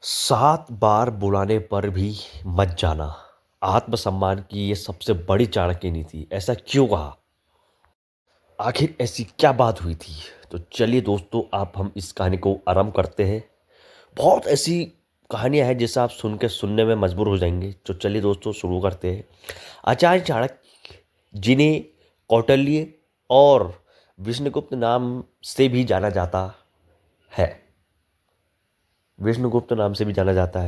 7 बार बुलाने पर भी मत जाना। आत्मसम्मान की ये सबसे बड़ी चाणक्य नीति। ऐसा क्यों कहा? आखिर ऐसी क्या बात हुई थी? तो चलिए दोस्तों, आप हम इस कहानी को आरंभ करते हैं। बहुत ऐसी कहानियां हैं जिसे आप सुन के सुनने में मजबूर हो जाएंगे। तो चलिए दोस्तों, शुरू करते हैं। आचार्य चाणक्य, जिन्हें कौटिल्य और विष्णुगुप्त नाम से भी जाना जाता है, विष्णुगुप्त नाम से भी जाना जाता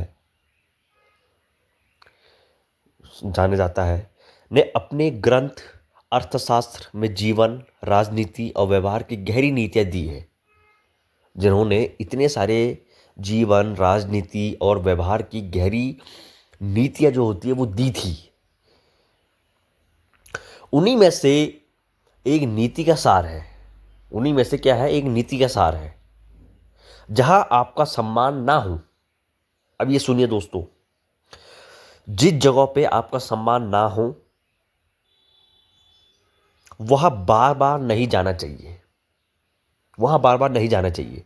है, ने अपने ग्रंथ अर्थशास्त्र में जीवन, राजनीति और व्यवहार की गहरी नीतियां दी है। जिन्होंने इतने सारे जीवन, राजनीति और व्यवहार की गहरी नीतियां जो होती है वो दी थी। उन्हीं में से एक नीति का सार है। उन्हीं में से क्या है? एक नीति का सार है। जहां आपका सम्मान ना हो, अब ये सुनिए दोस्तों, जिस जगह पे आपका सम्मान ना हो वह बार बार नहीं जाना चाहिए। वहां बार बार नहीं जाना चाहिए।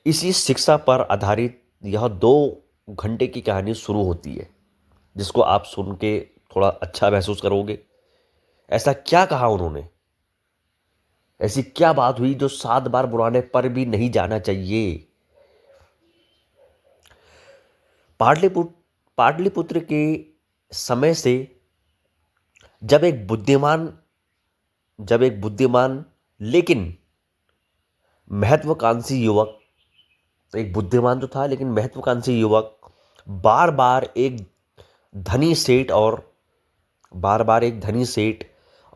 इसी शिक्षा पर आधारित यह 2 घंटे की कहानी शुरू होती है, जिसको आप सुन के थोड़ा अच्छा महसूस करोगे। ऐसा क्या कहा उन्होंने? ऐसी क्या बात हुई जो 7 बार बुलाने पर भी नहीं जाना चाहिए? पाटलिपुत्र पाटलिपुत्र के समय से जब एक बुद्धिमान लेकिन महत्वाकांक्षी युवक, तो एक बुद्धिमान तो था लेकिन महत्वाकांक्षी युवक बार बार एक धनी सेठ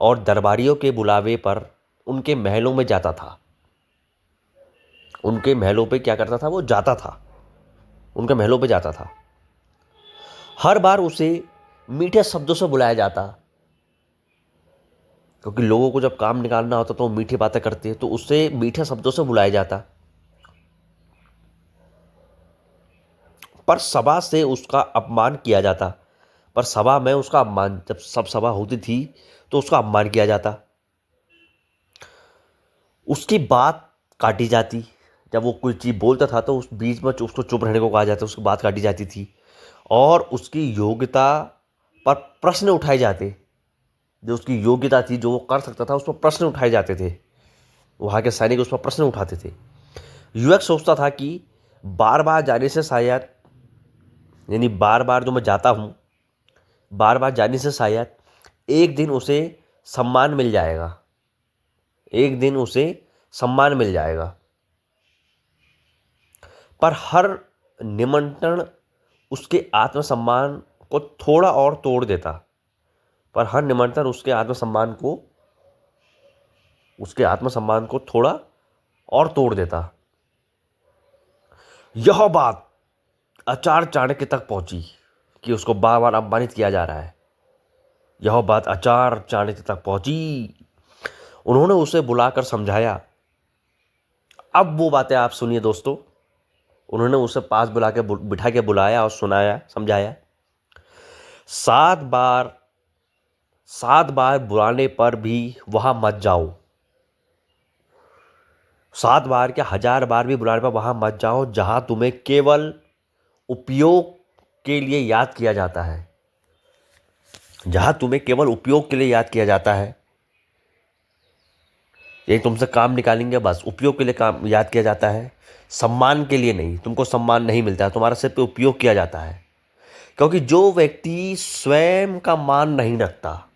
और दरबारियों के बुलावे पर उनके महलों में जाता था। उनके महलों पे क्या करता था? वो जाता था। उनके महलों पे जाता था। हर बार उसे मीठे शब्दों से बुलाया जाता, क्योंकि लोगों को जब काम निकालना होता तो वो मीठी बातें करते, तो उससे मीठे शब्दों से बुलाया जाता। पर सभा से उसका अपमान किया जाता। पर सभा में उसका अपमान, जब सब सभा होती थी तो उसका अपमान किया जाता। उसकी बात काटी जाती। जब वो कोई चीज़ बोलता था तो उस बीच में उसको चुप रहने को कहा जाता, उसकी बात काटी जाती थी। और उसकी योग्यता पर प्रश्न उठाए जाते। जो उसकी योग्यता थी, जो वो कर सकता था, उस पर प्रश्न उठाए जाते थे। वहाँ के सैनिक उस पर प्रश्न उठाते थे। युवक सोचता था कि बार बार जाने से शायद, यानी बार बार जो मैं जाता हूँ, बार बार जाने से शायद एक दिन उसे सम्मान मिल जाएगा। एक दिन उसे सम्मान मिल जाएगा। पर हर निमंत्रण उसके आत्मसम्मान को थोड़ा और तोड़ देता। पर हर निमंत्रण उसके आत्मसम्मान को थोड़ा और तोड़ देता। यह बात आचार्य चाणक्य तक पहुंची कि उसको बार बार अपमानित किया जा रहा है। यह बात आचार्य चाणक्य तक पहुंची। उन्होंने उसे बुलाकर समझाया। अब वो बातें आप सुनिए दोस्तों। उन्होंने उसे पास बिठा के बुलाया और सुनाया, समझाया। 7 बार 7 बार बुलाने पर भी वहां मत जाओ। 7 बार क्या, 1000 बार भी बुलाने पर वहां मत जाओ, जहां तुम्हें केवल उपयोग के लिए याद किया जाता है। जहां तुम्हें केवल उपयोग के लिए याद किया जाता है। ये तुमसे काम निकालेंगे, बस उपयोग के लिए काम याद किया जाता है, सम्मान के लिए नहीं। तुमको सम्मान नहीं मिलता है, तुम्हारा सिर्फ उपयोग किया जाता है। क्योंकि जो व्यक्ति स्वयं का मान नहीं रखता,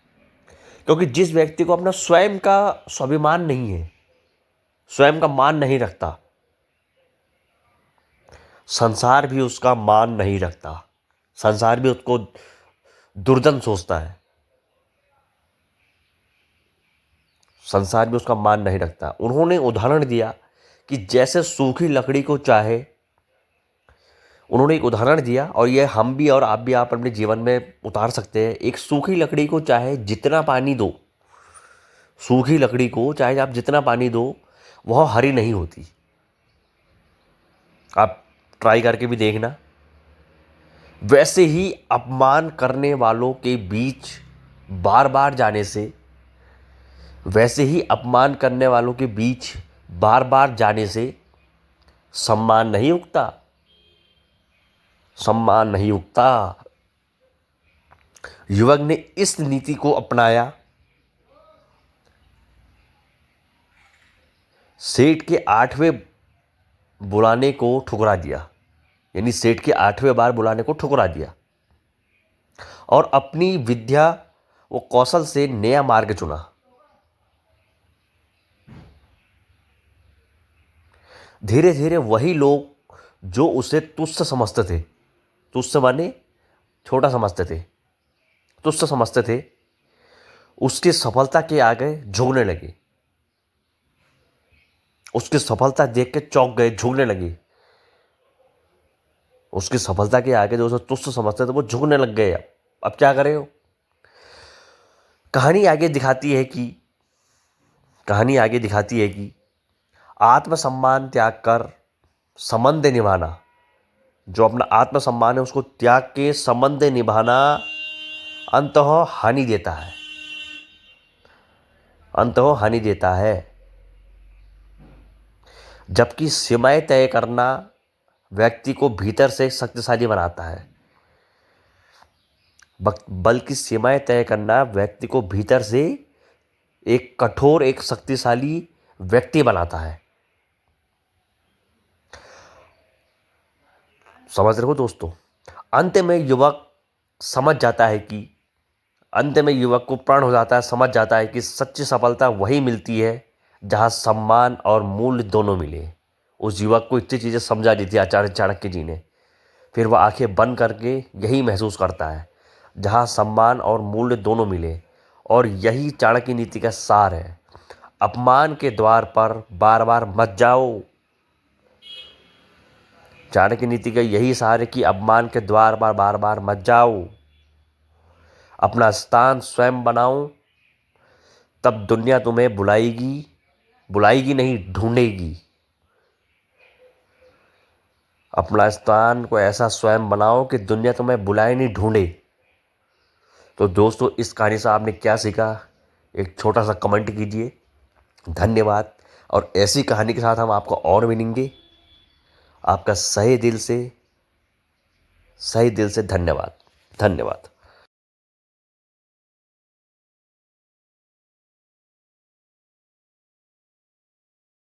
क्योंकि जिस व्यक्ति को अपना स्वयं का स्वाभिमान नहीं है, स्वयं का मान नहीं रखता, संसार भी उसका मान नहीं रखता। संसार भी उसको दुर्जन सोचता है। संसार भी उसका मान नहीं रखता। उन्होंने उदाहरण दिया कि जैसे सूखी लकड़ी को चाहे, उन्होंने एक उदाहरण दिया और यह हम भी और आप भी आप अपने जीवन में उतार सकते हैं। एक सूखी लकड़ी को चाहे जितना पानी दो, सूखी लकड़ी को चाहे आप जितना पानी दो, वह हरी नहीं होती। आप ट्राई करके भी देखना। वैसे ही अपमान करने वालों के बीच बार बार जाने से, वैसे ही अपमान करने वालों के बीच बार बार जाने से सम्मान नहीं उगता। सम्मान नहीं उगता। युवक ने इस नीति को अपनाया। सेठ के 8वें बुलाने को ठुकरा दिया, यानी सेठ के 8वें बार बुलाने को ठुकरा दिया और अपनी विद्या व कौशल से नया मार्ग चुना। धीरे धीरे वही लोग जो उसे तुच्छ समझते थे, तुच्छ माने छोटा समझते थे, तुच्छ समझते थे, उसकी सफलता के आगे झुकने लगे। उसकी सफलता देख के चौंक गए, झुकने लगे। उसकी सफलता के आगे जो उसे तुच्छ समझते थे वो झुकने लग गए। अब क्या करे हो? कहानी आगे दिखाती है कि आत्मसम्मान त्याग कर संबंध निभाना, जो अपना आत्मसम्मान है उसको त्याग के संबंध निभाना अंततः हानि देता है। जबकि सीमाएं तय करना व्यक्ति को भीतर से शक्तिशाली बनाता है, बल्कि सीमाएं तय करना व्यक्ति को भीतर से एक कठोर, एक शक्तिशाली व्यक्ति बनाता है। समझ रहे हो दोस्तों? अंत में युवक को प्रण हो जाता है, समझ जाता है कि सच्ची सफलता वही मिलती है जहां सम्मान और मूल्य दोनों मिले। उस युवक को इतनी चीज़ें समझा दी थी आचार्य चाणक्य जी ने। फिर वह आंखें बंद करके यही महसूस करता है, जहां सम्मान और मूल्य दोनों मिले। और यही चाणक्य नीति का सार है। अपमान के द्वार पर बार बार मत जाओ। चाणक्य नीति का यही सार है कि अपमान के द्वार पर बार बार मत जाओ। अपना स्थान स्वयं बनाओ, तब दुनिया तुम्हें बुलाएगी नहीं, ढूंढेगी। अपना स्थान को ऐसा स्वयं बनाओ कि दुनिया तुम्हें बुलाए नहीं, ढूंढे। तो दोस्तों, इस कहानी से आपने क्या सीखा, एक छोटा सा कमेंट कीजिए। धन्यवाद। और ऐसी कहानी के साथ हम आपको और मिलेंगे। आपका सही दिल से धन्यवाद।